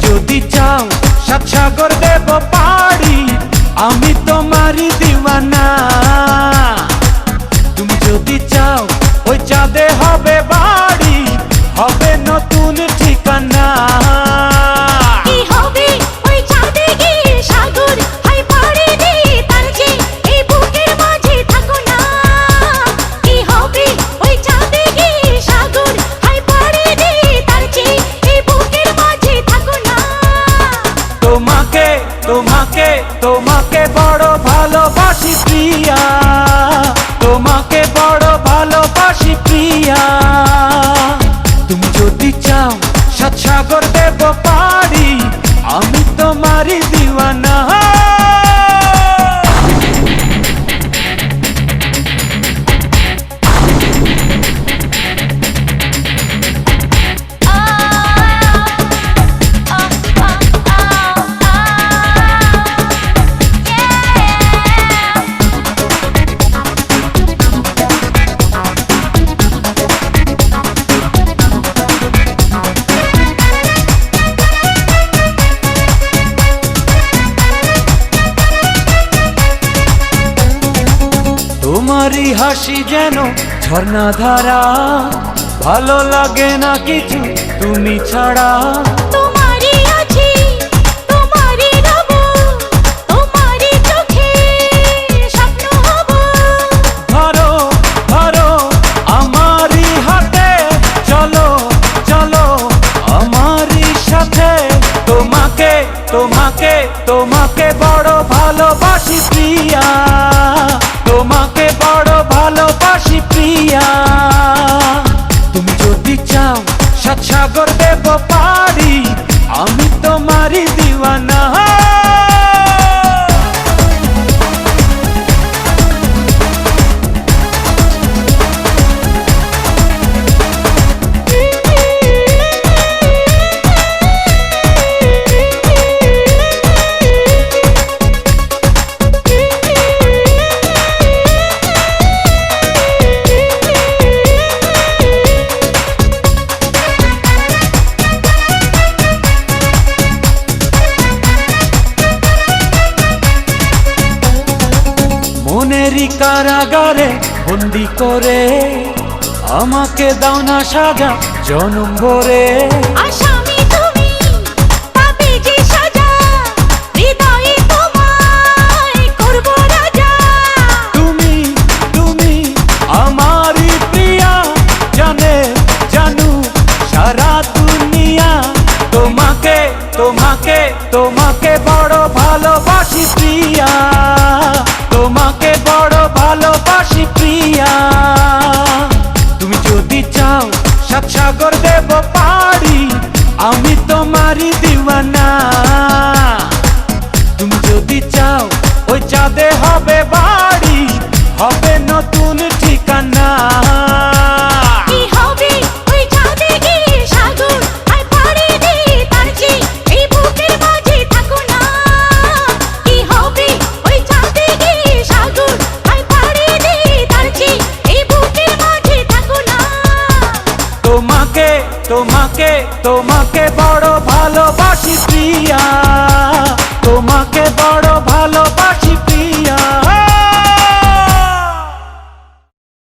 যদি চাও সাত সাগর দেব পাড়ি, আমি তোমারই দিওয়ানা। তুমি যদি চাও ওই চাঁদে হবে বাড়ি, হবে নতুন ঠিকানা। তোমাকে তোমাকে তোমাকে বড় ভালোবাসি প্রিয়া, তোমাকে বড় ভালোবাসি প্রিয়া। তুমি যদি চাও সাত সাগর দেব পাড়ি, আমি তোমারই দিওয়ানা। তোমারই হাসি যেন ঝর্ণা ধারা, ভালো লাগে না কিছু তুমি ছাড়া। তোমারই আছি, তোমারই রব, তোমারই চোখে স্বপ্ন হব। ধরো ধরো আমারই হাতে, চলো চলো আমারই সাথে। তোমাকে তোমাকে তোমাকে বড় ভালোবাসি প্রিয়া, তোমাকে বড় ভালোবাসি প্রিয়া। তুমি যদি চাও সাত সাগর দেব পাড়ি, আমি তোমারই দিওয়ানা। মনেরই কারাগারে বন্দি করে, আমাকে দাও না সাজা জনম ভরে। আসামি তুমি, পাবে যে সাজা, হৃদয়ে তোমায় করব রাজা। তুমি তুমি আমারই প্রিয়া, জানে জানু সারা দুনিয়া। তোমাকে তোমাকে তোমাকে বড় ভালোবাসি প্রিয়া, তোমাকে বড় ভালোবাসি প্রিয়া। তুমি যদি চাও সাত সাগর দেব পাড়ি, আমি তোমারই দিওয়ানা। তুমি যদি চাও ওই চাঁদে হবে বাড়ি, হবে নতুন ঠিকানা। তোমাকে তোমাকে তোমাকে বড় ভালোবাসি প্রিয়া।